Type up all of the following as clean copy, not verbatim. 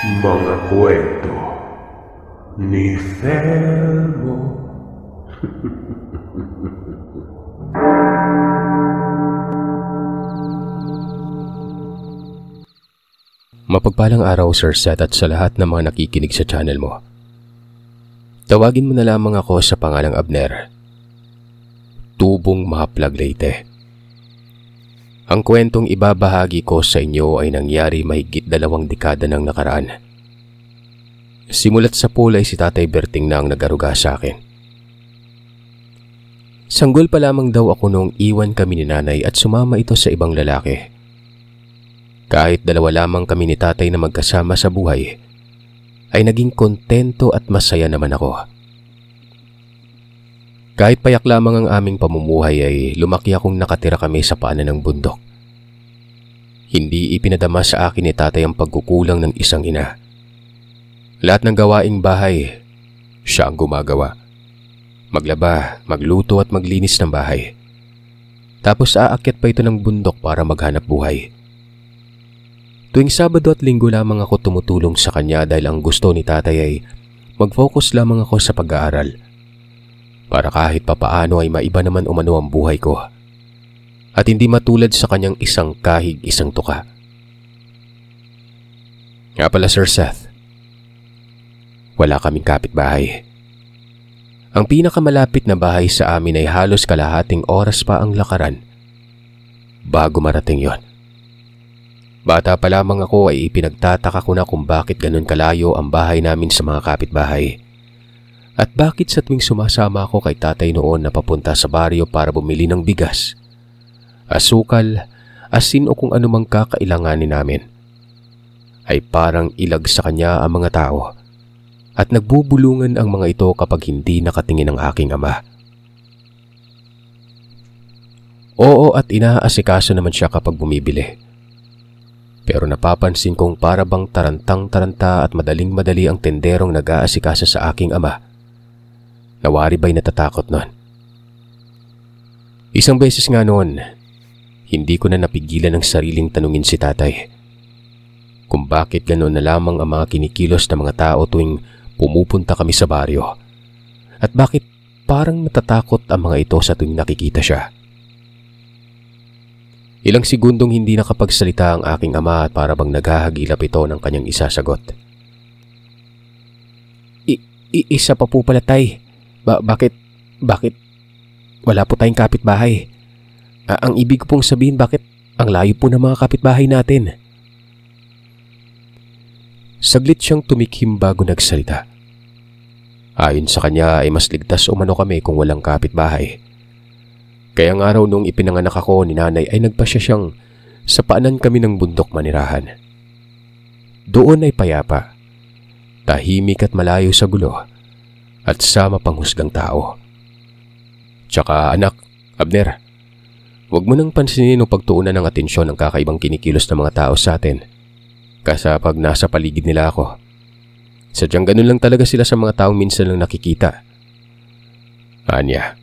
Mga kwento ni Felmo. Mapagpalang araw, Sir Seth, at sa lahat ng mga nakikinig sa channel mo. Tawagin mo na lamang ako sa pangalang Abner. Tubong Mahaplag, Leyte. Ang kwentong ibabahagi ko sa inyo ay nangyari mahigit 2 dekada ng nakaraan. Simulat sa pool ay si Tatay Berting na ang nag-aruga sa akin. Sanggol pa lamang daw ako nung iwan kami ni Nanay at sumama ito sa ibang lalaki. Kahit 2 lamang kami ni Tatay na magkasama sa buhay, ay naging kontento at masaya naman ako. Kahit payak lamang ang aming pamumuhay ay lumaki akong nakatira kami sa paanan ng bundok. Hindi ipinadama sa akin ni Tatay ang pagkukulang ng isang ina. Lahat ng gawaing bahay, siya ang gumagawa. Maglaba, magluto at maglinis ng bahay. Tapos aakyat pa ito ng bundok para maghanap buhay. Tuwing Sabado at Linggo lamang ako tumutulong sa kanya dahil ang gusto ni Tatay ay mag-focus lamang ako sa pag-aaral. Para kahit papaano ay maiba naman umano ang buhay ko. At hindi matulad sa kanyang isang kahig, isang tuka. Nga pala, Sir Seth, wala kaming kapitbahay. Ang pinakamalapit na bahay sa amin ay halos kalahating oras pa ang lakaran bago marating yon. Bata pa lamang ako ay ipinagtataka ko na kung bakit ganun kalayo ang bahay namin sa mga kapitbahay. At bakit sa tuwing sumasama ako kay Tatay noon na papunta sa baryo para bumili ng bigas, asukal, asin o kung anumang kakailanganin namin, ay parang ilag sa kanya ang mga tao at nagbubulungan ang mga ito kapag hindi nakatingin ang aking ama. Oo, at inaasikaso naman siya kapag bumibili. Pero napapansin kong para bang tarantang-taranta at madaling-madali ang tenderong nag-aasikaso sa aking ama. Nawari ba'y natatakot nun? Isang beses nga noon, hindi ko na napigilan ang sariling tanungin si Tatay kung bakit ganoon na lamang ang mga kinikilos ng mga tao tuwing pumupunta kami sa baryo at bakit parang natatakot ang mga ito sa tuwing nakikita siya. Ilang segundong hindi nakapagsalita ang aking ama at para bang naghahagilap ito ng kanyang isasagot. Isa pa po pala, Tay. Bakit wala po tayong kapitbahay? Ang ibig ko pong sabihin, bakit ang layo po ng mga kapitbahay natin? Saglit siyang tumikhim bago nagsalita. Ayon sa kanya ay mas ligtas umano kami kung walang kapitbahay. Kaya ang araw nung ipinanganak ako ni Nanay ay nagpasya siyang sa paanan kami ng bundok manirahan. Doon ay payapa, tahimik at malayo sa gulo at sama panghusgang tao. Tsaka anak, Abner, huwag mo nang pansinin o pagtuunan ng atensyon ang kakaibang kinikilos ng mga tao sa atin. Kasi pag nasa paligid nila ako, sadyang ganun lang talaga sila sa mga taong minsan lang nakikita. Anya.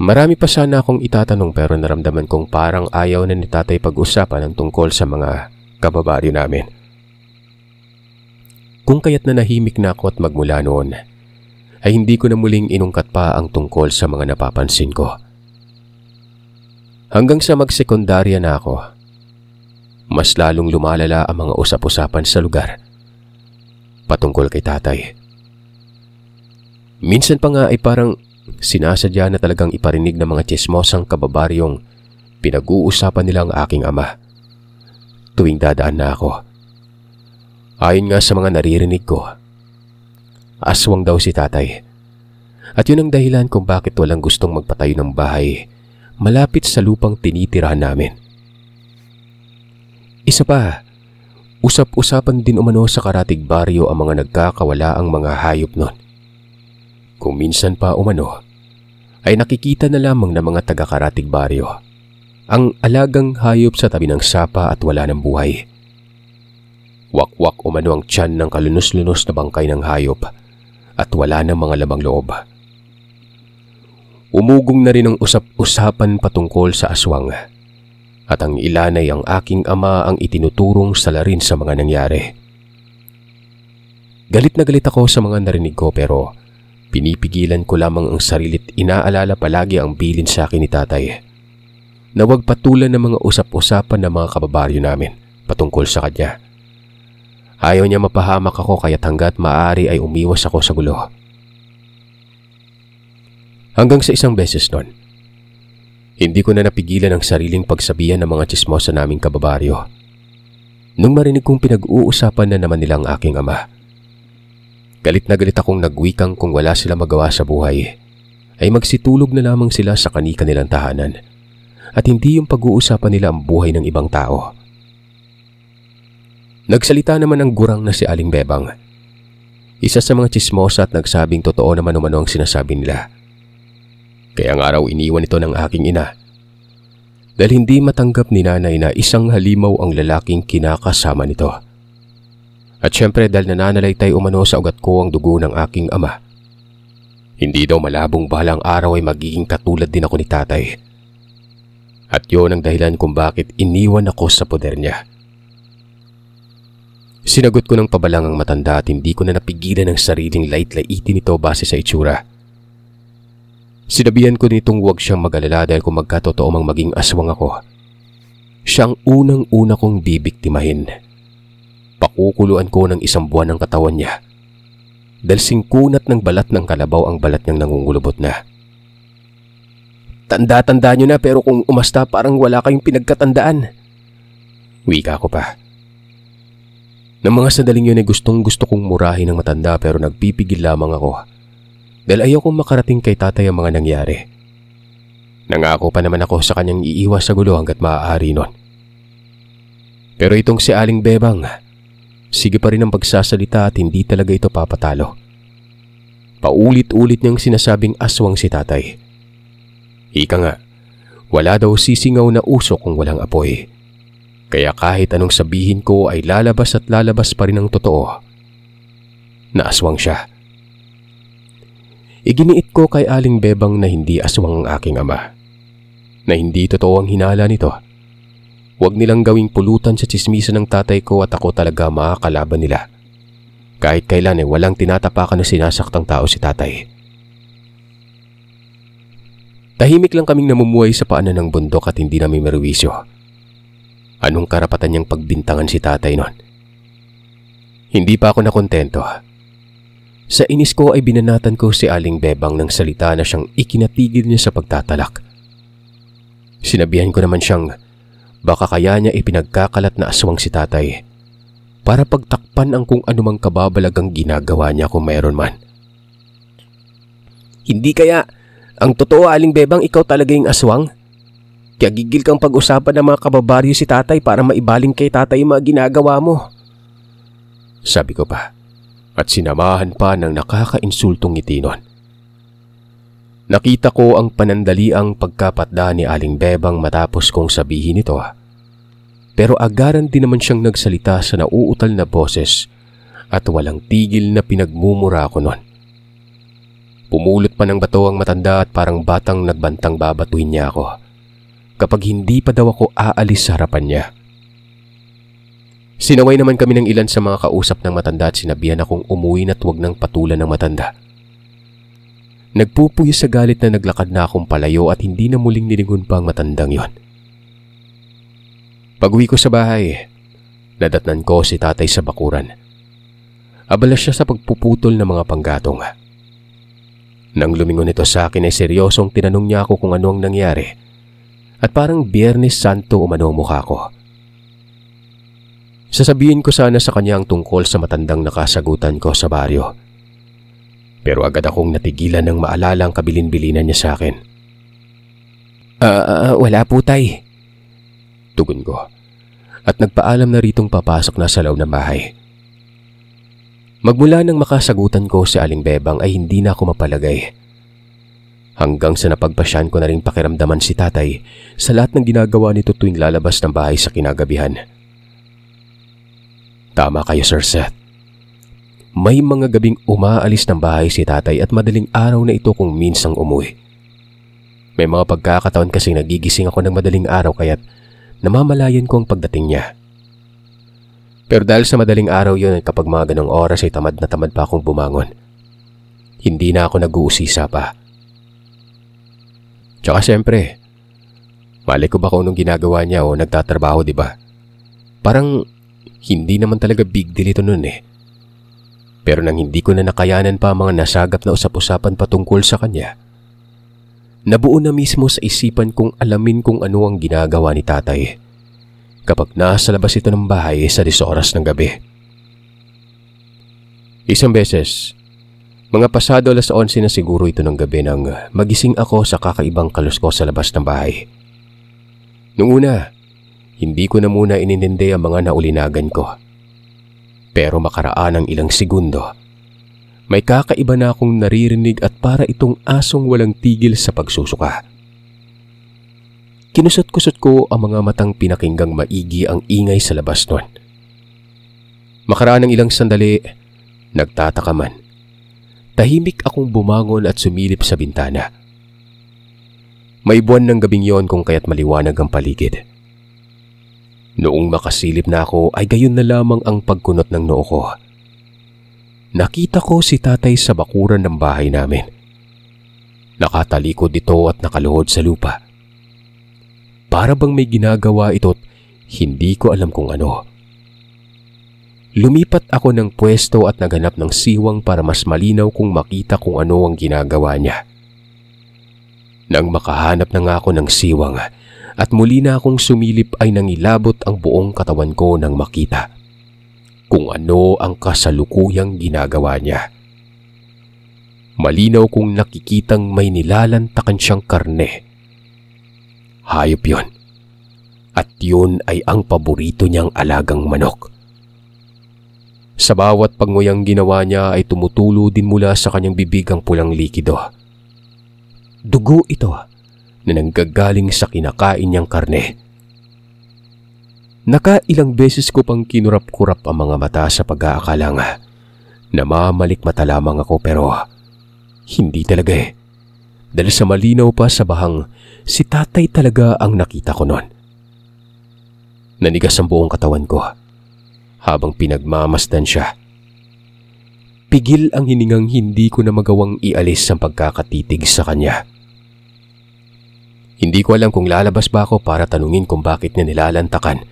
Marami pa sana akong itatanong pero naramdaman kong parang ayaw na ni Tatay pag-usapan ang tungkol sa mga kababaryo namin. Kung kaya't nanahimik na ako at magmula noon, ay hindi ko na muling inungkat pa ang tungkol sa mga napapansin ko. Hanggang sa magsekundarya na ako, mas lalong lumalala ang mga usap-usapan sa lugar patungkol kay Tatay. Minsan pa nga ay parang sinasadya na talagang iparinig ng mga tsismosang kababaryong pinag-uusapan nila ang aking ama tuwing dadaan na ako. Ayon nga sa mga naririnig ko, aswang daw si Tatay. At yun ang dahilan kung bakit walang gustong magpatayo ng bahay malapit sa lupang tinitirahan namin. Isa pa, usap-usapan din umano sa karatig baryo ang mga nagkakawala ang mga hayop nun. Kung minsan pa umano, ay nakikita na lamang ng mga taga-karatig baryo ang alagang hayop sa tabi ng sapa at wala ng buhay. Wakwak umano ang tiyan ng kalunos-lunos na bangkay ng hayop at wala ng mga lamang loob. Umugong na rin ang usap-usapan patungkol sa aswang At ang ilan ay ang aking ama ang itinuturong salarin sa mga nangyari. Galit na galit ako sa mga narinig ko pero pinipigilan ko lamang ang sarili't inaalala palagi ang bilin sa akin ni tatay na huwag patulan ng mga usap-usapan ng mga kababaryo namin patungkol sa kanya. Ayaw niya mapahamak ako kaya't hanggat maaari ay umiwas ako sa gulo. Hanggang sa isang beses nun, hindi ko na napigilan ang sariling pagsabihan ng mga tsismosa naming kababaryo. Nung marinig kong pinag-uusapan na naman nilang aking ama, galit na galit akong nagwikang kung wala sila magawa sa buhay, ay magsitulog na lamang sila sa kani-kanilang tahanan at hindi yung pag-uusapan nila ang buhay ng ibang tao. Nagsalita naman ang gurang na si Aling Bebang. Isa sa mga tsismosa at nagsabing totoo naman umano ang sinasabi nila. Kaya nga raw iniwan ito ng aking ina dahil hindi matanggap ni nanay na isang halimaw ang lalaking kinakasama nito. At syempre dahil nananalaytay umano sa ugat ko ang dugo ng aking ama, hindi daw malabong balang araw ay magiging katulad din ako ni tatay. At yun ang dahilan kung bakit iniwan ako sa poder niya. Sinagot ko ng pabalang ang matanda at hindi ko na napigilan ang sariling lait-laitin nito base sa itsura. Sinabihan ko nitong huwag siyang mag-alala dahil kung magkatotoo mang maging aswang ako, siyang unang-una kong bibiktimahin. Pakukuluan ko ng 1 buwan ang katawan niya dahil singkunat ng balat ng kalabaw ang balat niyang nangungulubot na. Tanda-tanda niyo na pero kung umasta parang wala kayong pinagkatandaan. Wika ko pa. Ng mga sandaling yun ay gustong-gusto kong murahin ng matanda pero nagpipigil lamang ako dahil ayaw kong makarating kay tatay ang mga nangyari. Nangako pa naman ako sa kanyang iiwas sa gulo hanggat maaari nun. Pero itong si Aling Bebang, sige pa rin ang pagsasalita at hindi talaga ito papatalo. Paulit-ulit niyang sinasabing aswang si tatay. Ika nga, wala daw sisingaw na usok kung walang apoy. Kaya kahit anong sabihin ko ay lalabas at lalabas pa rin ang totoo na aswang siya. Iginiit ko kay Aling Bebang na hindi aswang ang aking ama, na hindi totoo ang hinala nito. Huwag nilang gawing pulutan sa tsismisa ng tatay ko at ako talaga makakalaban nila. Kahit kailan ay walang tinatapakan na sinasaktang tao si tatay. Tahimik lang kaming namumuhay sa paanan ng bundok at hindi namin maruwisyo. Anong karapatan niyang pagbintangan si tatay nun? Hindi pa ako nakontento. Sa inis ko ay binanatan ko si Aling Bebang ng salita na siyang ikinatigil niya sa pagtatalak. Sinabihan ko naman siyang baka kaya niya ipinagkakalat na aswang si tatay para pagtakpan ang kung anumang kababalagang ginagawa niya kung mayroon man. Hindi kaya ang totoo, Aling Bebang, ikaw talaga yung aswang? Kaya gigil kang pag-usapan ng mga kababaryo si tatay para maibaling kay tatay yung mga ginagawa mo. Sabi ko pa at sinamahan pa ng nakakainsultong ngiti nun. Nakita ko ang panandaliang pagkapatda ni Aling Bebang matapos kong sabihin ito. Pero agaran din naman siyang nagsalita sa nauutal na boses at walang tigil na pinagmumura ko nun. Pumulot pa ng bato ang matanda at parang batang nagbantang babatuhin niya ako kapag hindi pa daw ako aalis sa harapan niya. Sinaway naman kami ng ilan sa mga kausap ng matanda at sinabihan akong umuwi na't huwag nang patulan ng matanda. Nagpupuyo sa galit na naglakad na akong palayo at hindi na muling nilingon pa ang matandang yon. Pag-uwi ko sa bahay, nadatnan ko si tatay sa bakuran. Abala siya sa pagpuputol ng mga panggatong. Nang lumingon ito sa akin ay seryosong tinanong niya ako kung ano ang nangyari at parang Biyernes Santo umano mukha ko. Sasabihin ko sana sa kanya ang tungkol sa matandang nakasagutan ko sa baryo. Pero agad akong natigilan nang maalala ang kabilin-bilinan niya sa akin. Wala po tay. Tugon ko at nagpaalam na ritong papasok na sa loob ng bahay. Magmula nang makasagutan ko si Aling Bebang ay hindi na ako mapalagay. Hanggang sa napagpasyan ko na rin pakiramdaman si tatay sa lahat ng ginagawa nito tuwing lalabas ng bahay sa kinagabihan. Tama kayo, Sir Seth. May mga gabing umaalis ng bahay si tatay at madaling araw na ito kung minsang umuwi. May mga pagkakataon kasi nagigising ako ng madaling araw kaya't namamalayan ko ang pagdating niya. Pero dahil sa madaling araw yun at kapag mga ganong oras ay tamad na tamad pa akong bumangon, hindi na ako nag-uusisa pa. Tsaka siyempre, malay ko ba kung anong ginagawa niya o nagtatrabaho, di ba? Parang hindi naman talaga big deal ito nun eh. Pero nang hindi ko na nakayanan pa ang mga nasagap na usap-usapan patungkol sa kanya, nabuo na mismo sa isipan kong alamin kung ano ang ginagawa ni tatay kapag nasa labas ito ng bahay sa 10 oras ng gabi. Isang beses, mga pasado 11:00 na siguro ito ng gabi nang magising ako sa kakaibang kaluskos sa labas ng bahay. Noong una, hindi ko na muna inintindi ang mga naulinagan ko. Pero makaraan ng ilang segundo, may kakaiba na akong naririnig at para itong asong walang tigil sa pagsusuka. Kinusot-kusot ko ang mga matang pinakinggang maigi ang ingay sa labas nun. Makaraan ng ilang sandali, nagtataka man. Tahimik akong bumangon at sumilip sa bintana. May buwan ng gabing yon kung kaya't maliwanag ang paligid. Noong makasilip na ako ay gayon na lamang ang pagkunot ng noo ko. Nakita ko si tatay sa bakuran ng bahay namin. Nakatalikod ito at nakaluhod sa lupa. Para bang may ginagawa ito at hindi ko alam kung ano. Lumipat ako ng pwesto at naghanap ng siwang para mas malinaw kung makita kung ano ang ginagawa niya. Nang makahanap na nga ako ng siwang at muli na akong sumilip ay nangilabot ang buong katawan ko nang makita kung ano ang kasalukuyang ginagawa niya. Malinaw kong nakikitang may nilalantakan siyang karne. Hayop yun. At yun ay ang paborito niyang alagang manok. Sa bawat panguyang ginawa niya ay tumutulo din mula sa kanyang bibig ang pulang likido. Dugo ito na nanggagaling sa kinakain niyang karne. Nakailang beses ko pang kinurap-kurap ang mga mata sa pag-aakala nga namamalikmata lamang ako pero hindi talaga eh. Dahil sa malinaw pa sa bahang si tatay talaga ang nakita ko noon. Nanigas ang buong katawan ko habang pinagmamasdan siya. Pigil ang hiningang hindi ko na magawang ialis ang pagkakatitig sa kanya. Hindi ko alam kung lalabas ba ako para tanungin kung bakit niya nilalantakan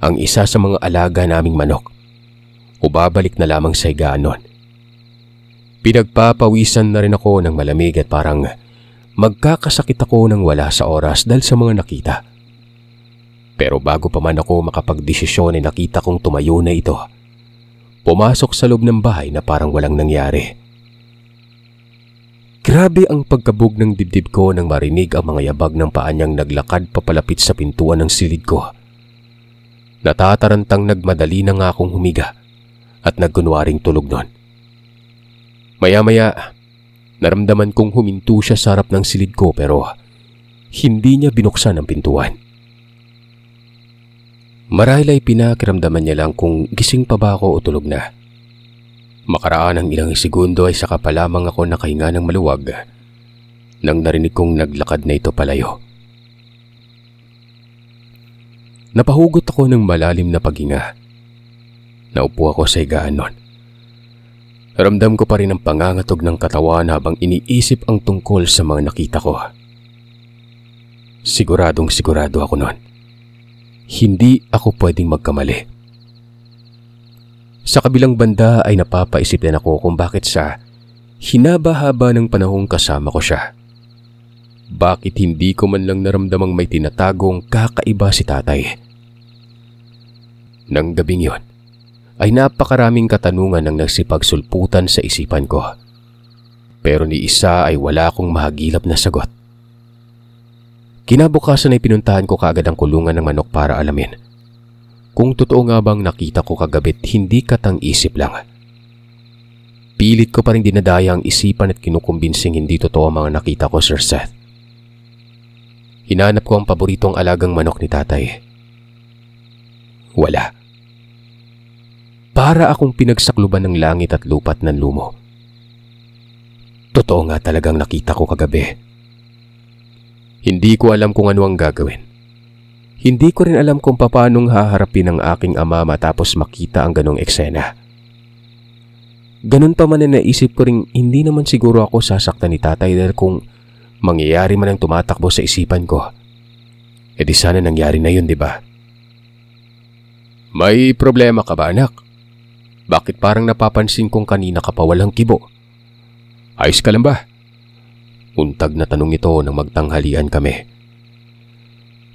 ang isa sa mga alaga naming manok o babalik na lamang sa higaan nun. Pinagpapawisan na rin ako ng malamig at parang magkakasakit ako nang wala sa oras dahil sa mga nakita. Pero bago pa man ako makapagdesisyon ay nakita kong tumayo na ito. Pumasok sa loob ng bahay na parang walang nangyari. Grabe ang pagkabog ng dibdib ko nang marinig ang mga yabag ng paa niyang naglakad papalapit sa pintuan ng silid ko. Natatarantang nagmadali na nga akong humiga at nagkunwaring tulog nun. Maya-maya, naramdaman kong huminto siya sa harap ng silid ko pero hindi niya binuksan ang pintuan. Marahil ay pinakiramdaman niya lang kung gising pa ba ako o tulog na. Makaraan ng ilang segundo ay saka pa lamang ako nakahinga ng maluwag nang narinig kong naglakad na ito palayo. Napahugot ako ng malalim na paghinga. Naupo ako sa higaan nun. Ramdam ko pa rin ang pangangatog ng katawan habang iniisip ang tungkol sa mga nakita ko. Siguradong sigurado ako nun. Hindi ako pwedeng magkamali. Sa kabilang banda ay napapaisip din ako kung bakit sa hinaba-haba ng panahong kasama ko siya. Bakit hindi ko man lang naramdamang may tinatagong kakaiba si tatay? Nang gabing yon, ay napakaraming katanungan ang nagsipagsulputan sa isipan ko. Pero ni isa ay wala akong mahagilap na sagot. Kinabukasan ay pinuntahan ko kaagad ang kulungan ng manok para alamin kung totoo nga bang nakita ko kagabit hindi katang-isip lang. Pilit ko pa rin dinadaya ang isipan at kinukumbinsing hindi totoo ang mga nakita ko, Sir Seth. Hinanap ko ang paboritong alagang manok ni tatay. Wala. Para akong pinagsakluban ng langit at lupat ng lumo. Totoo nga talagang nakita ko kagabi. Hindi ko alam kung ano ang gagawin. Hindi ko rin alam kung paanong haharapin ang aking ama matapos makita ang ganong eksena. Ganun pa man na naisip ko rin hindi naman siguro ako sasaktan ni tatay dahil kung mangyayari man ang tumatakbo sa isipan ko, edi sana nangyari na yun, di ba? May problema ka ba, anak? Bakit parang napapansin kong kanina ka pa walang kibo? Ayos ka lang ba? Untag na tanong ito nang magtanghalian kami.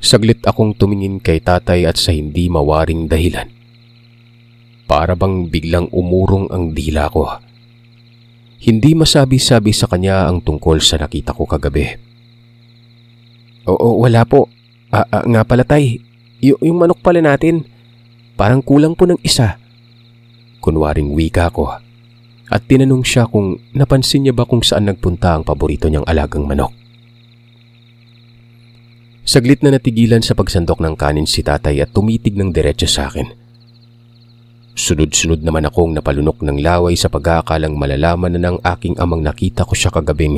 Saglit akong tumingin kay tatay at sa hindi mawaring dahilan, para bang biglang umurong ang dila ko. Hindi masabi-sabi sa kanya ang tungkol sa nakita ko kagabi. Oo, wala po. Nga pala tay, yung manok pala natin, parang kulang po ng isa. Kunwaring wika ko at tinanong siya kung napansin niya ba kung saan nagpunta ang paborito niyang alagang manok. Saglit na natigilan sa pagsandok ng kanin si tatay at tumitig ng diretso sa akin. Sunod-sunod naman akong napalunok ng laway sa pag-aakalang malalaman na ng aking amang nakita ko siya kagabing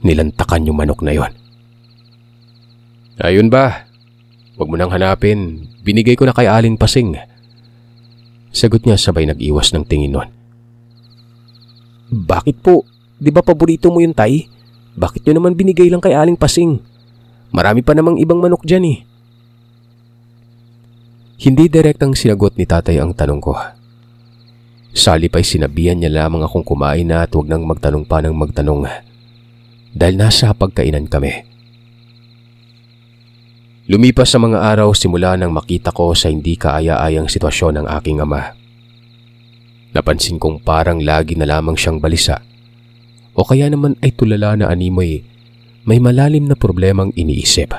nilantakan yung manok na yon. Ayun ba? Huwag mo nang hanapin. Binigay ko na kay Aling Pasing. Sagot niya sabay nag-iwas ng tingin nun. Bakit po? Di ba paborito mo yun, tay? Bakit nyo naman binigay lang kay Aling Pasing? Marami pa namang ibang manok dyan eh. Hindi direktang sinagot ni tatay ang tanong ko. Salip ay sinabihan niya lamang akong kumain na at huwag nang magtanong pa ng magtanong dahil nasa pagkainan kami. Lumipas sa mga araw simula nang makita ko sa hindi kaaya-ayang sitwasyon ng aking ama. Napansin kong parang lagi na lamang siyang balisa o kaya naman ay tulala na animoy may malalim na problemang iniisip.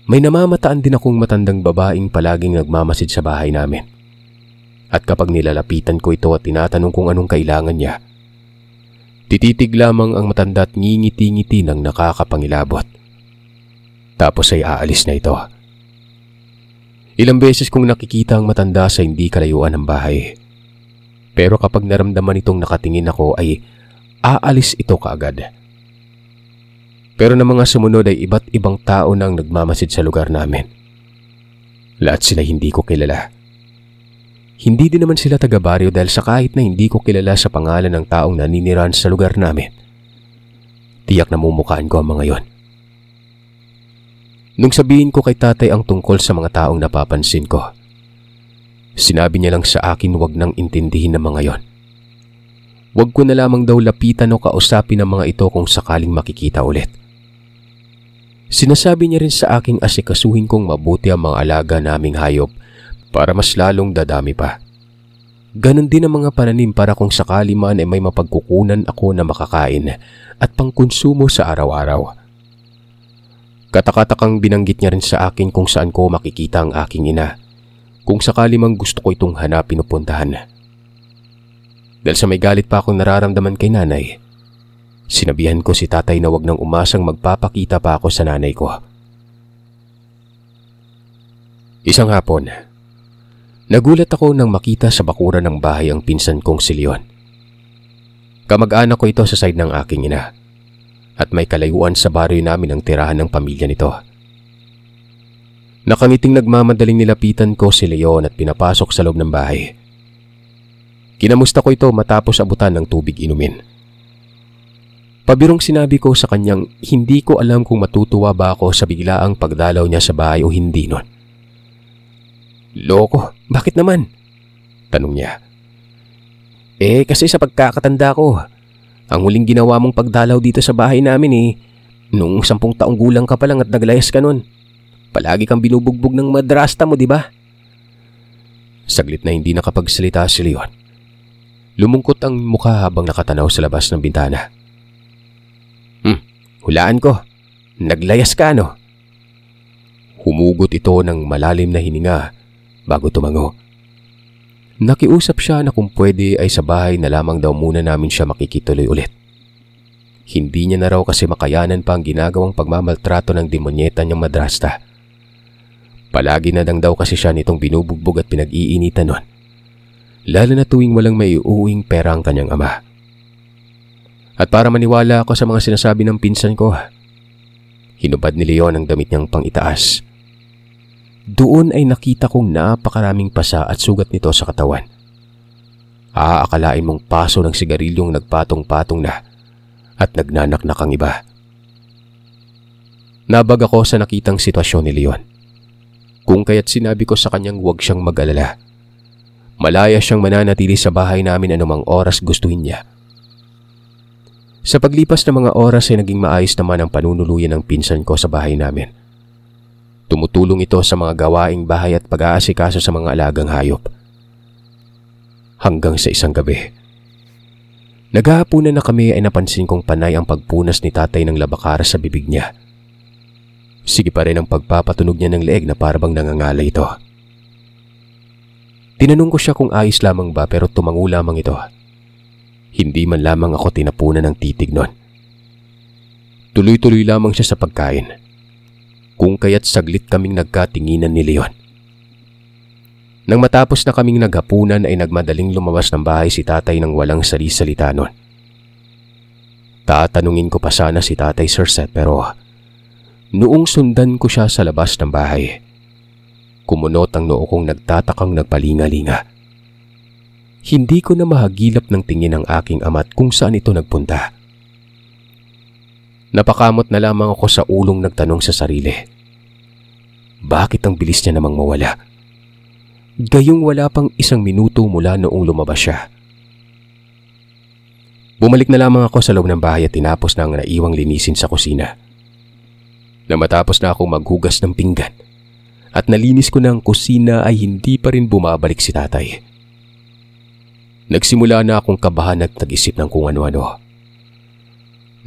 May namamataan din akong matandang babaeng palaging nagmamasid sa bahay namin. At kapag nilalapitan ko ito at tinatanong kung anong kailangan niya, tititig lamang ang matanda at ngingiti-ngiti ng nakakapangilabot. Tapos ay aalis na ito. Ilang beses kong nakikita ang matanda sa hindi kalayuan ng bahay. Pero kapag naramdaman itong nakatingin ako ay aalis ito kaagad. Pero ng mga sumunod ay iba't ibang tao nang nagmamasid sa lugar namin. Lahat sila hindi ko kilala. Hindi din naman sila taga-baryo dahil sa kahit na hindi ko kilala sa pangalan ng taong naninirahan sa lugar namin, tiyak na mumukhaan ko ang mga yon. Nung sabihin ko kay tatay ang tungkol sa mga taong napapansin ko, sinabi niya lang sa akin huwag nang intindihin ng mga yon. Huwag ko na lamang daw lapitan o kausapin ang mga ito kung sakaling makikita ulit. Sinasabi niya rin sa aking asikasuhin kong mabuti ang mga alaga naming hayop para mas lalong dadami pa. Ganon din ang mga pananim para kung sakali man ay may mapagkukunan ako na makakain at pangkonsumo sa araw-araw. Katakatakang binanggit niya rin sa akin kung saan ko makikita ang aking ina kung sakali mang gusto ko itong hanapin o puntahan. Dahil sa may galit pa akong nararamdaman kay nanay, sinabihan ko si tatay na wag nang umasang magpapakita pa ako sa nanay ko. Isang hapon, nagulat ako nang makita sa bakuran ng bahay ang pinsan kong si Leon. Kamag-anak ko ito sa side ng aking ina at may kalayuan sa baryo namin ang tirahan ng pamilya nito. Nakangiting nagmamadaling nilapitan ko si Leon at pinapasok sa loob ng bahay. Kinamusta ko ito matapos abutan ng tubig inumin. Pabirong sinabi ko sa kanyang hindi ko alam kung matutuwa ba ako sa biglaang pagdalaw niya sa bahay o hindi nun. Loko, bakit naman? Tanong niya. Kasi sa pagkakatanda ko, ang huling ginawa mong pagdalaw dito sa bahay namin nung 10 taong gulang ka pa lang at naglayas ka nun. Palagi kang binubugbog ng madrasta mo, di ba? Saglit na hindi nakapagsalita si Leon. Lumungkot ang mukha habang nakatanaw sa labas ng bintana. Hulaan ko. Naglayas ka, no? Humugot ito ng malalim na hininga bago tumango. Nakiusap siya na kung pwede ay sa bahay na lamang daw muna namin siya makikituloy ulit. Hindi niya na raw kasi makayanan pa ang ginagawang pagmamaltrato ng demonyeta niyang madrasta. Palagi na lang daw kasi siya nitong binubugbog at pinag-iinitan nun. Lalo na tuwing walang may uuwing pera ang kanyang ama. At para maniwala ako sa mga sinasabi ng pinsan ko, Hinubad ni Leon ang damit niyang pang-itaas. Doon ay nakita kong napakaraming pasa at sugat nito sa katawan. Aakalain mong paso ng sigarilyong nagpatong-patong na at nagnanaknak ang iba. Nabag ako sa nakitang sitwasyon ni Leon. Kung kaya't sinabi ko sa kanyang huwag siyang mag-alala. Malaya siyang mananatili sa bahay namin anumang oras gustuhin niya. Sa paglipas ng mga oras ay naging maayos naman ang panunuluyan ng pinsan ko sa bahay namin. Tumutulong ito sa mga gawaing bahay at pag-aasikaso sa mga alagang hayop. Hanggang sa isang gabi. Naghahapunan na kami ay napansin kong panay ang pagpunas ni tatay ng labakara sa bibig niya. Sige pa rin ang pagpapatunog niya ng leeg na parabang nangangalay ito. Tinanong ko siya kung ayos lamang ba pero tumango lamang ito. Hindi man lamang ako tinapunan ng titig nun. Tuloy-tuloy lamang siya sa pagkain. Kung kaya't saglit kaming nagkatinginan ni Leon. Nang matapos na kaming naghapunan ay nagmadaling lumabas ng bahay si tatay nang walang sali-salita nun. Tatanungin ko pa sana si tatay Sir Seth pero noong sundan ko siya sa labas ng bahay, kumunot ang noo kong nagtatakang nagpalinga-linga. Hindi ko na mahagilap ng tingin ang aking ama't kung saan ito nagpunta. Napakamot na lamang ako sa ulong nagtanong sa sarili. Bakit ang bilis niya namang mawala? Gayong wala pang 1 minuto mula noong lumabas siya. Bumalik na lamang ako sa loob ng bahay at tinapos na ang naiwang linisin sa kusina. Nang matapos na akong maghugas ng pinggan at nalinis ko na ang kusina ay hindi pa rin bumabalik si tatay. Nagsimula na akong kabahan at nag-isip ng kung ano-ano.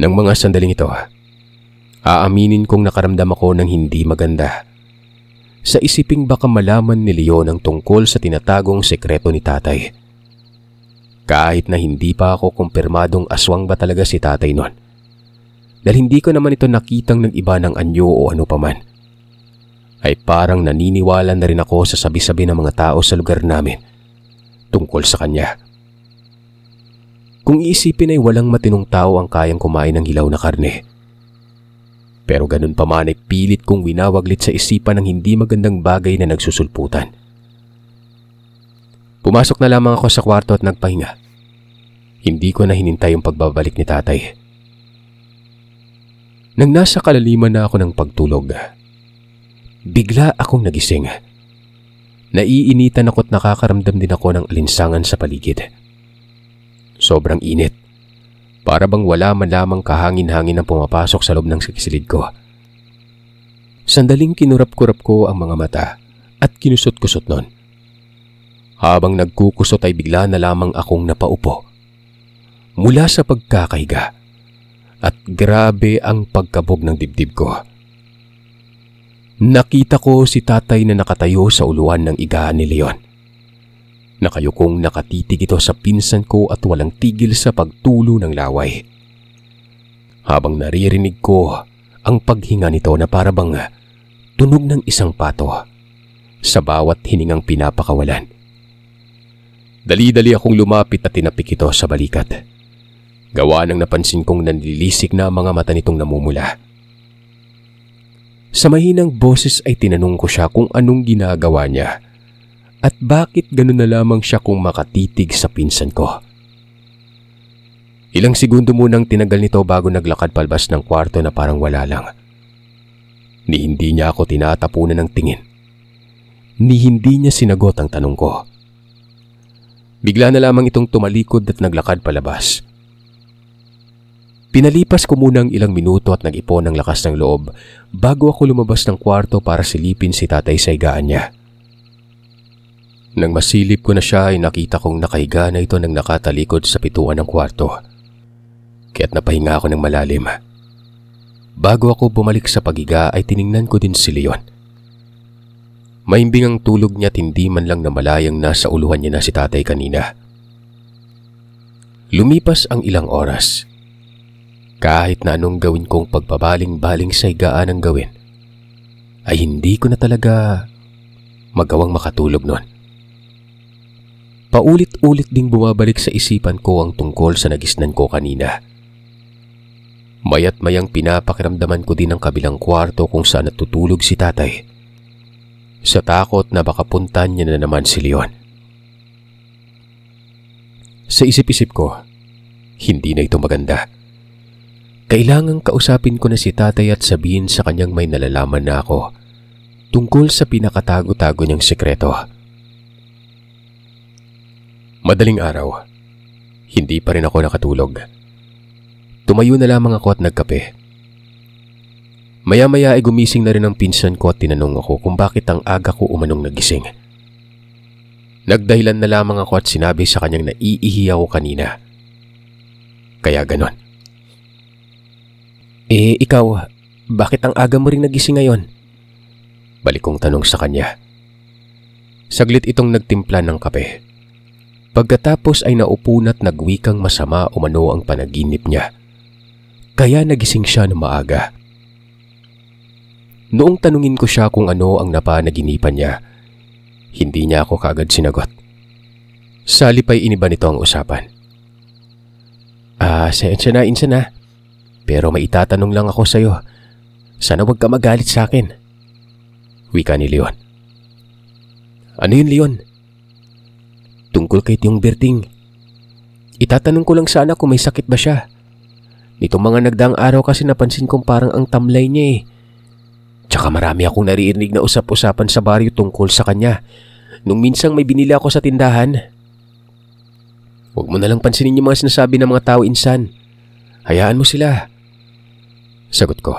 Nang mga sandaling ito, aaminin kong nakaramdam ako ng hindi maganda. Sa isiping baka malaman ni Leon ang tungkol sa tinatagong sekreto ni tatay. Kahit na hindi pa ako kumpirmadong aswang ba talaga si tatay nun. Dahil hindi ko naman ito nakitang nag-iba ng anyo o ano paman. Ay parang naniniwala na rin ako sa sabi-sabi ng mga tao sa lugar namin tungkol sa kanya. Kung iisipin ay walang matinong tao ang kayang kumain ng hilaw na karne. Pero ganun pa man ay pilit kong winawaglit sa isipan ng hindi magandang bagay na nagsusulputan. Pumasok na lamang ako sa kwarto at nagpahinga. Hindi ko na hinintay yung pagbabalik ni tatay. Nang nasa kalaliman na ako ng pagtulog, bigla akong nagising. Naiinitan ako't nakakaramdam din ako ng alinsangan sa paligid. Sobrang init. Para bang wala man lamang kahangin-hangin ang pumapasok sa loob ng sikisilid ko. Sandaling kinurap-kurap ko ang mga mata at kinusot-kusot nun. Habang nagkukusot ay bigla na lamang akong napaupo. Mula sa pagkakahiga. At grabe ang pagkabog ng dibdib ko. Nakita ko si tatay na nakatayo sa uluan ng igaan ni Leon. Nakayukong nakatitig ito sa pinsan ko at walang tigil sa pagtulo ng laway. Habang naririnig ko ang paghinga nito na parabang tunog ng isang pato sa bawat hiningang pinapakawalan. Dali-dali akong lumapit at tinapik ito sa balikat. Gawa nang napansin kong nanlilisik na mga mata nitong namumula. Sa mahinang boses ay tinanong ko siya kung anong ginagawa niya at bakit ganun na lamang siya kung makatitig sa pinsan ko. Ilang segundo munang tinagal nito bago naglakad palabas ng kwarto na parang wala lang. Ni hindi niya ako tinatapunan ng tingin. Ni hindi niya sinagot ang tanong ko. Bigla na lamang itong tumalikod at naglakad palabas. Pinalipas ko muna ang ilang minuto at nag-ipon ng lakas ng loob bago ako lumabas ng kwarto para silipin si tatay sa higaan niya. Nang masilip ko na siya ay nakita kong nakahiga na ito nang nakatalikod sa pituan ng kwarto. Kaya't napahinga ako ng malalim. Bago ako bumalik sa paghiga ay tiningnan ko din si Leon. Maimbing ang tulog niya at hindi man lang namalayang nasa uluhan niya na si tatay kanina. Lumipas ang ilang oras. Kahit na anong gawin kong pagbabaling-baling sa higaan ang gawin, ay hindi ko na talaga magawang makatulog nun. Paulit-ulit ding bumabalik sa isipan ko ang tungkol sa nagisnan ko kanina. Maya't mayang pinapakiramdaman ko din ang kabilang kwarto kung saan natutulog si tatay. Sa takot na baka puntan niya na naman si Leon. Sa isip-isip ko, hindi na ito maganda. Kailangang kausapin ko na si tatay at sabihin sa kanyang may nalalaman na ako tungkol sa pinakatago-tago niyang sekreto. Madaling araw, hindi pa rin ako nakatulog. Tumayo na lamang ako at nagkape. Maya-maya ay gumising na rin ang pinsan ko at tinanong ako kung bakit ang aga ko umanong nagising. Nagdahilan na lamang ako at sinabi sa kanyang naiihi ako kanina. Kaya ganon. Ikaw, bakit ang aga mo ring nagising ngayon? Balik kong tanong sa kanya. Saglit itong nagtimpla ng kape. Pagkatapos ay naupo na't nagwikang masama umano ang panaginip niya. Kaya nagising siya ng maaga. Noong tanungin ko siya kung ano ang napanaginipan niya, hindi niya ako kaagad sinagot. Salip ay iniba nito ang usapan. Insa na. Pero may itatanong lang ako sa'yo. Sana wag ka magalit sa akin. Wika ni Leon. Ano yun, Leon? Tungkol kay Tiyong Berting. Itatanong ko lang sana kung may sakit ba siya. Nitong mga nagdaang araw kasi napansin kong parang ang tamlay niya eh. Tsaka marami akong naririnig na usap-usapan sa baryo tungkol sa kanya nung minsang may binili ako sa tindahan. Huwag mo nalang pansinin yung mga sinasabi ng mga tao, insan. Hayaan mo sila. Sagot ko.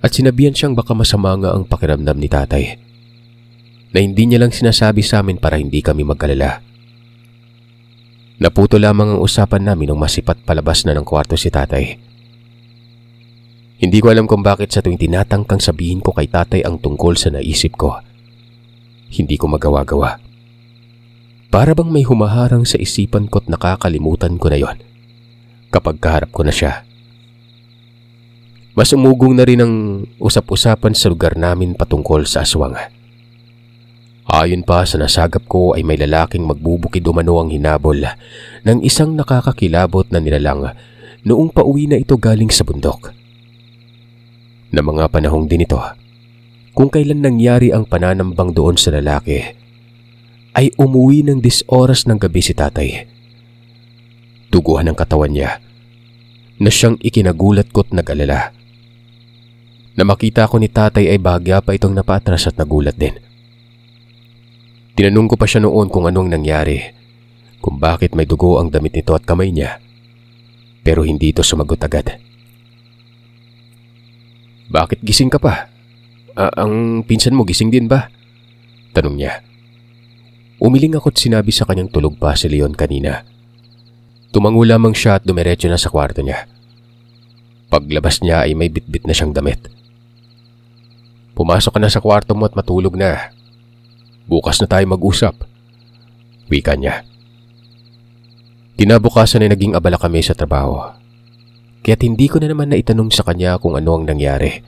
At sinabihan siyang baka masama nga ang pakiramdam ni tatay. Na hindi niya lang sinasabi sa amin para hindi kami magkalala. Naputo lamang ang usapan namin nung masipat palabas na ng kwarto si tatay. Hindi ko alam kung bakit sa tuwing tinatangkang sabihin ko kay tatay ang tungkol sa naisip ko, hindi ko magawa-gawa. Para bang may humaharang sa isipan ko't nakakalimutan ko na yon kapag kaharap ko na siya. Mas umugong na rin ang usap-usapan sa lugar namin patungkol sa aswang. Ayon pa sa nasagap ko ay may lalaking magbubukid umano ang hinabol ng isang nakakakilabot na nilalang noong pauwi na ito galing sa bundok. Na mga panahong din ito, kung kailan nangyari ang pananambang doon sa lalaki, ay umuwi ng 10 oras ng gabi si tatay. Duguhan ang katawan niya na siyang ikinagulat ko't nag-alala. Na makita ko ni tatay ay bahagya pa itong napaatras at nagulat din. Tinanong ko pa siya noon kung anong nangyari, kung bakit may dugo ang damit nito at kamay niya, pero hindi ito sumagot agad. Bakit gising ka pa? Ang pinsan mo gising din ba? Tanong niya. Umiling ako't sinabi sa kanyang tulog pa si Leon kanina. Tumango lamang siya at dumiretso na sa kwarto niya. Paglabas niya ay may bitbit na siyang damit. Pumasok ka na sa kwarto mo at matulog na. Bukas na tayo mag-usap. Wika niya. Kinabukasan ay naging abala kami sa trabaho. Kaya't hindi ko na naman naitanong sa kanya kung ano ang nangyari.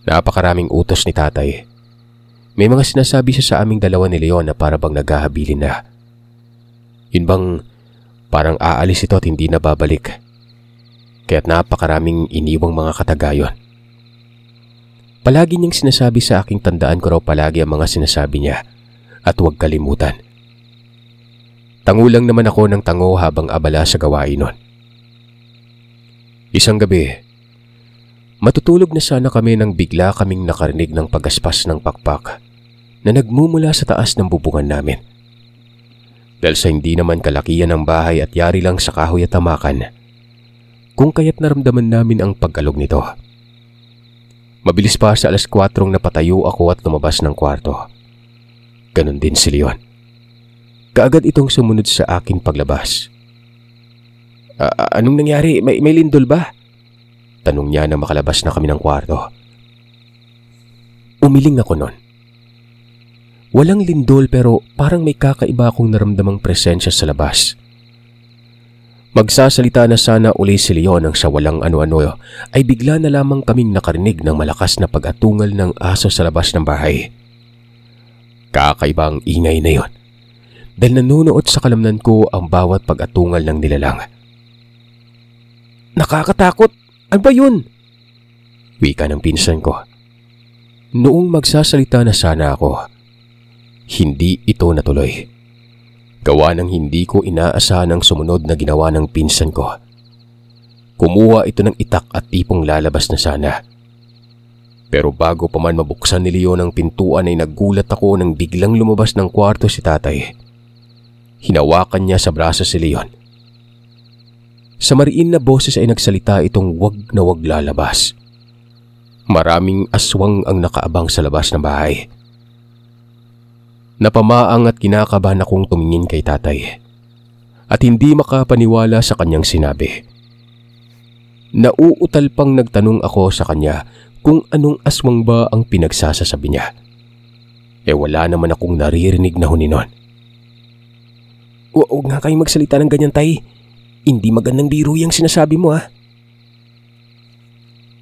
Napakaraming utos ni tatay. May mga sinasabi siya sa aming dalawa ni Leon na para bang naghahabilin na. Yun bang parang aalis ito at hindi na babalik. Kaya't napakaraming iniwang mga katagayon. Palagi niyang sinasabi sa aking tandaan ko raw palagi ang mga sinasabi niya at huwag kalimutan. Tango lang naman ako ng tango habang abala sa gawain nun. Isang gabi, matutulog na sana kami nang bigla kaming nakarinig ng pagaspas ng pakpak na nagmumula sa taas ng bubungan namin. Dahil sa hindi naman kalakihan ng bahay at yari lang sa kahoy at tamakan, kung kaya't naramdaman namin ang pagkalog nito. Mabilis pa sa 4:00 napatayo ako at lumabas ng kwarto. Ganon din si Leon. Kaagad itong sumunod sa aking paglabas. Anong nangyari? May lindol ba? Tanong niya na makalabas na kami ng kwarto. Umiling ako nun. Walang lindol pero parang may kakaiba akong naramdamang presensya sa labas. Magsasalita na sana uli si Leon nang sa walang ano-ano ay bigla na lamang kaming nakarinig ng malakas na pag-atungal ng aso sa labas ng bahay. Kakaiba ang ingay na yon dahil nanunuot sa kalamnan ko ang bawat pag-atungal ng nilalang. Nakakatakot! Ano ba yun? Wika ng pinsan ko. Noong magsasalita na sana ako, hindi ito natuloy. Gawa ng hindi ko inaasahan ang sumunod na ginawa ng pinsan ko. Kumuha ito ng itak at tipong lalabas na sana. Pero bago pa man mabuksan ni Leon ang pintuan ay nagulat ako nang biglang lumabas ng kwarto si tatay. Hinawakan niya sa braso si Leon. Sa mariin na boses ay nagsalita itong wag na wag lalabas. Maraming aswang ang nakaabang sa labas ng bahay. Napamaang at kinakabahan akong tumingin kay tatay at hindi makapaniwala sa kanyang sinabi. Nauutal pang nagtanong ako sa kanya kung anong aswang ba ang pinagsasasabi niya. Wala naman akong naririnig na huninon. Huwag nga kayong magsalita ng ganyan, tay. Hindi magandang biro yung sinasabi mo, ha?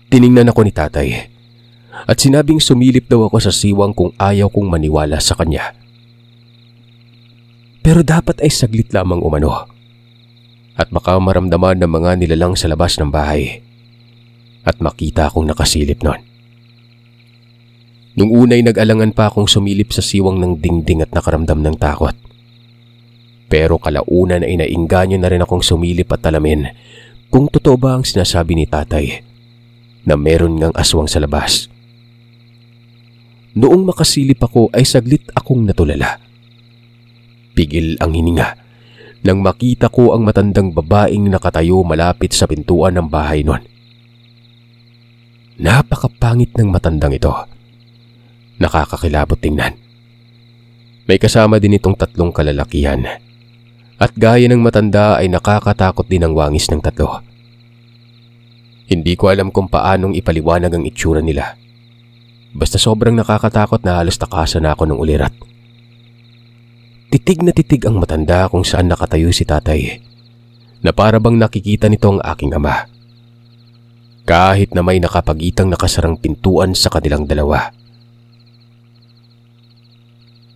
Tiningnan ako ni tatay at sinabing sumilip daw ako sa siwang kung ayaw kong maniwala sa kanya. Pero dapat ay saglit lamang umano at baka maramdaman ng mga nilalang sa labas ng bahay at makita akong nakasilip nun. Nung unay nag-alangan pa akong sumilip sa siwang ng dingding at nakaramdam ng takot. Pero kalaunan ay nainganyo na rin akong sumilip at alamin kung totoo ba ang sinasabi ni tatay na meron ngang aswang sa labas. Noong makasilip ako ay saglit akong natulala. Pigil ang hininga nang makita ko ang matandang babaeng nakatayo malapit sa pintuan ng bahay nun. Napakapangit ng matandang ito. Nakakakilabot tingnan. May kasama din itong 3 kalalakihan. At gaya ng matanda ay nakakatakot din ang wangis ng 3. Hindi ko alam kung paanong ipaliwanag ang itsura nila. Basta sobrang nakakatakot na halos takasan na ako ng ulirat. Titig na titig ang matanda kung saan nakatayo si tatay, na para bang nakikita nito ang aking ama. Kahit na may nakapagitang nakasarang pintuan sa kanilang dalawa.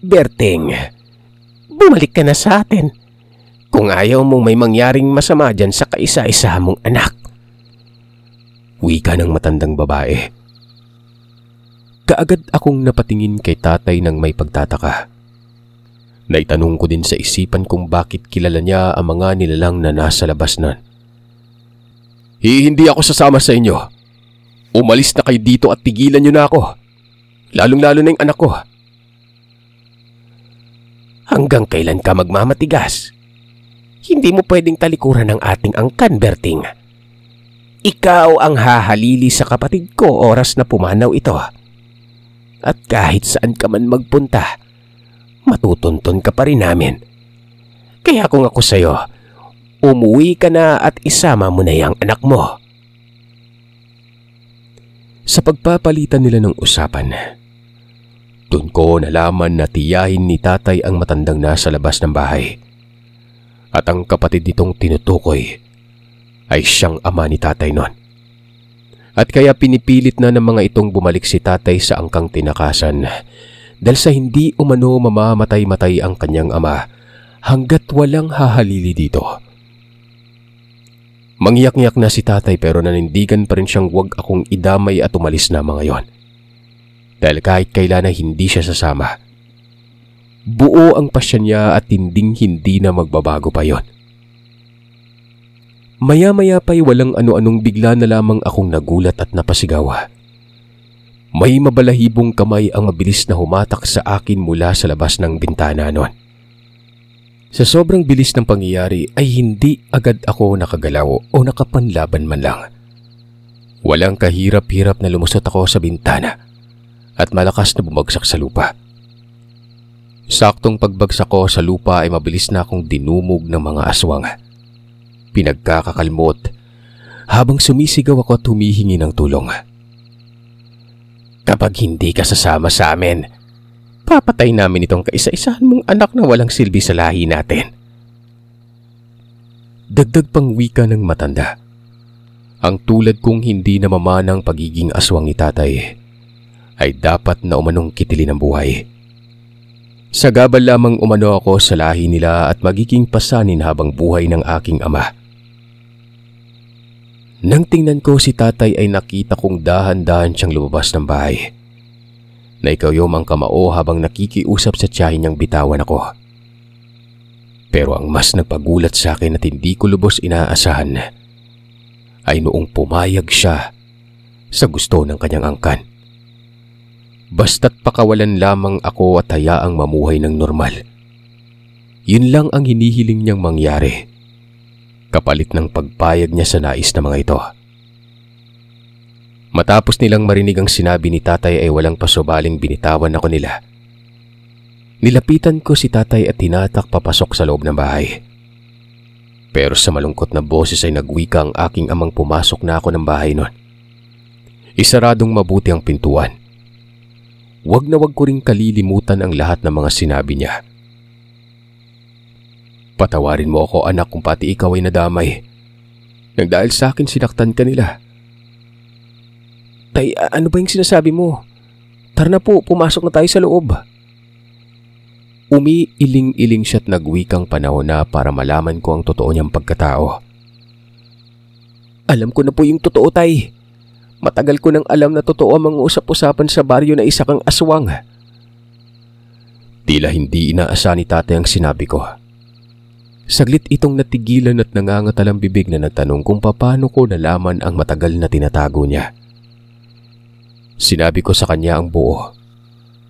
Berting, bumalik ka na sa atin. Kung ayaw mong may mangyaring masama dyan sa kaisa-isa mong anak. Wika ng matandang babae. Kaagad akong napatingin kay tatay nang may pagtataka. Naitanong ko din sa isipan kung bakit kilala niya ang mga nilalang na nasa labas nun. Hindi ako sasama sa inyo. Umalis na kayo dito at tigilan niyo na ako. Lalong-lalo na yung anak ko. Hanggang kailan ka magmamatigas? Hindi mo pwedeng talikuran ng ating angkan, Berting. Ikaw ang hahalili sa kapatid ko oras na pumanaw ito. At kahit saan ka man magpunta, matutunton ka pa rin namin. Kaya kung ako sa'yo, umuwi ka na at isama mo na yung anak mo. Sa pagpapalitan nila ng usapan, doon ko nalaman na tiyahin ni tatay ang matandang nasa labas ng bahay. At ang kapatid nitong tinutukoy ay siyang ama ni tatay nun. At kaya pinipilit na ng mga itong bumalik si tatay sa angkang tinakasan dahil sa hindi umano mamamatay-matay ang kanyang ama hanggat walang hahalili dito. Mangyak-ngyak na si tatay pero nanindigan pa rin siyang wag akong idamay at umalis na mga yon. Dahil kahit kailan ay hindi siya sasama. Buo ang pasya niya at hindi na magbabago pa yon. Maya-maya pa'y walang ano-anong bigla na lamang akong nagulat at napasigaw. May mabalahibong kamay ang mabilis na humatak sa akin mula sa labas ng bintana nun. Sa sobrang bilis ng pangyayari ay hindi agad ako nakagalaw o nakapanlaban man lang. Walang kahirap-hirap na lumusot ako sa bintana at malakas na bumagsak sa lupa. Saktong pagbagsak ko sa lupa ay mabilis na akong dinumog ng mga aswang. Pinagkakakalmot habang sumisigaw ako at humihingi ng tulong. Kapag hindi ka sasama sa amin, papatay namin itong kaisa-isahan mong anak na walang silbi sa lahi natin. Dagdag pang wika ng matanda. Ang tulad kong hindi namamanang pagiging aswang ni tatay ay dapat na umanong kitilin ng buhay. Sagabal lamang umano ako sa lahi nila at magiging pasanin habang buhay ng aking ama. Nang tingnan ko si tatay ay nakita kong dahan-dahan siyang lumabas ng bahay. Naikayom ang kamao habang nakikiusap sa tiyahin niyang bitawan ako. Pero ang mas nagpagulat sa akin at hindi ko lubos inaasahan ay noong pumayag siya sa gusto ng kanyang angkan. Basta't pakawalan lamang ako at hayaang mamuhay ng normal. Yun lang ang hinihiling niyang mangyari, kapalit ng pagpayag niya sa nais na mga ito. Matapos nilang marinig ang sinabi ni tatay ay walang pasubaling binitawan ako nila. Nilapitan ko si tatay at tinatak papasok sa loob ng bahay. Pero sa malungkot na boses ay nagwika ang aking amang pumasok na ako ng bahay noon. Isaradong mabuti ang pintuan. Wag na wag ko ring kalilimutan ang lahat ng mga sinabi niya. Patawarin mo ako anak kung pati ikaw ay nadamay. Nang dahil sa akin sinaktan ka nila. Tay, ano ba yung sinasabi mo? Tara na po, pumasok na tayo sa loob. Umiiling-iling siya't nagwikang panahon na para malaman ko ang totoo niyang pagkatao. Alam ko na po yung totoo, tay. Matagal ko nang alam na totoo ang mga usap-usapan sa baryo na isa kang aswang. Tila hindi inaasa ni tatay ang sinabi ko. Saglit itong natigilan at nangangatalang bibig na nagtanong kung paano ko nalaman ang matagal na tinatago niya. Sinabi ko sa kanya ang buo,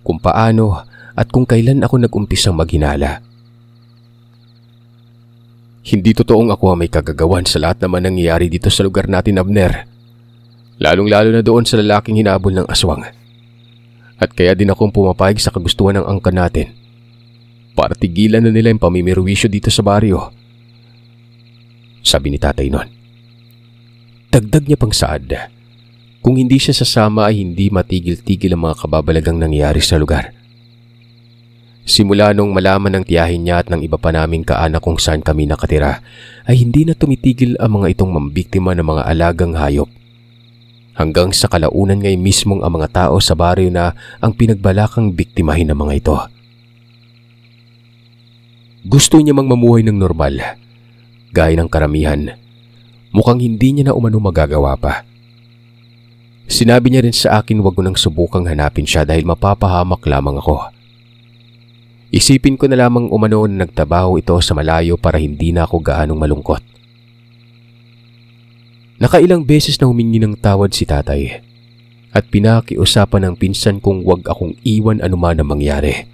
kung paano at kung kailan ako nag-umpisang maghinala. Hindi totoong ako ang may kagagawan sa lahat naman nangyayari dito sa lugar natin, Abner. Lalong-lalo na doon sa lalaking hinabol ng aswang. At kaya din akong pumapayag sa kagustuhan ng angkan natin para tigilan na nila yung pamimirwisyo dito sa baryo. Sabi ni tatay noon. Dagdag niya pang saad, kung hindi siya sasama ay hindi matigil-tigil ang mga kababalagang nangyayari sa lugar. Simula nung malaman ng tiyahin niya at ng iba pa naming kaanak kung saan kami nakatira, ay hindi na tumitigil ang mga itong mambiktima ng mga alagang hayop. Hanggang sa kalaunan ngay mismong ang mga tao sa baryo na ang pinagbalakang biktimahin ng mga ito. Gusto niya mang mamuhay ng normal, gaya ng karamihan. Mukhang hindi niya na umano magagawa pa. Sinabi niya rin sa akin wag ko nang subukang hanapin siya dahil mapapahamak lamang ako. Isipin ko na lamang umano na nagtabaho ito sa malayo para hindi na ako gaanong malungkot. Nakailang beses na humingi ng tawad si tatay at pinakiusapan ng pinsan kong wag akong iwan anuman ang mangyari.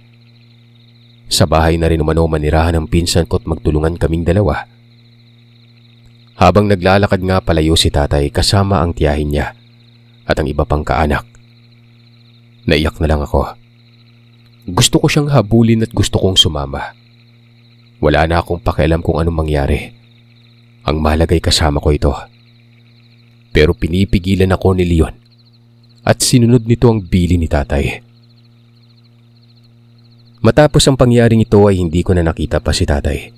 Sa bahay na rin umano manirahan ng pinsan ko at magtulungan kaming dalawa. Habang naglalakad nga palayo si tatay kasama ang tiyahin niya at ang iba pang kaanak. Naiyak na lang ako. Gusto ko siyang habulin at gusto kong sumama. Wala na akong pakialam kung anong mangyari. Ang mahalaga ay kasama ko ito. Pero pinipigilan ako ni Leon at sinunod nito ang bili ni tatay. Matapos ang pangyaring ito ay hindi ko na nakita pa si tatay.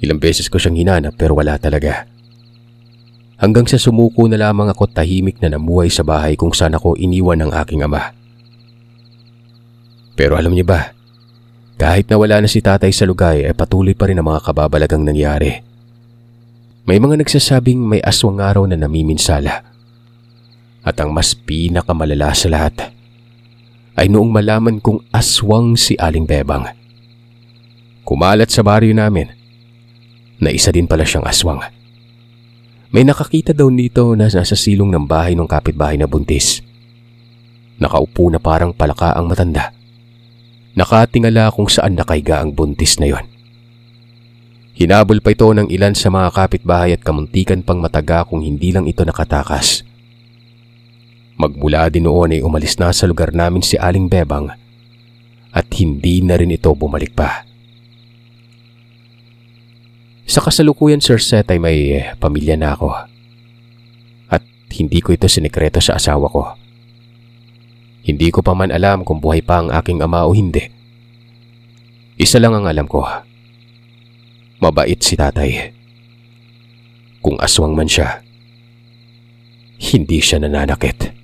Ilang beses ko siyang hinanap pero wala talaga. Hanggang sa sumuko na lamang ako tahimik na namuhay sa bahay kung saan ako iniwan ng aking ama. Pero alam niyo ba, kahit na wala na si tatay sa lugar ay patuloy pa rin ang mga kababalagang nangyari. May mga nagsasabing may aswang araw na namiminsala. At ang mas pinakamalala sa lahat ay noong malaman kong aswang si Aling Bebang. Kumalat sa baryo namin na isa din pala siyang aswang. May nakakita daw nito na nasa silong ng bahay ng kapitbahay na buntis. Nakaupo na parang palaka ang matanda. Nakatingala kung saan nakaiga ang buntis na yon. Hinabol pa ito ng ilan sa mga kapitbahay at kamuntikan pang mataga kung hindi lang ito nakatakas. Magmula din noon ay umalis na sa lugar namin si Aling Bebang at hindi na rin ito bumalik pa. Sa kasalukuyan, Sir Seth, ay may pamilya na ako at hindi ko ito sinikreto sa asawa ko. Hindi ko pa man alam kung buhay pa ang aking ama o hindi. Isa lang ang alam ko. Mabait si tatay. Kung aswang man siya, hindi siya nananakit.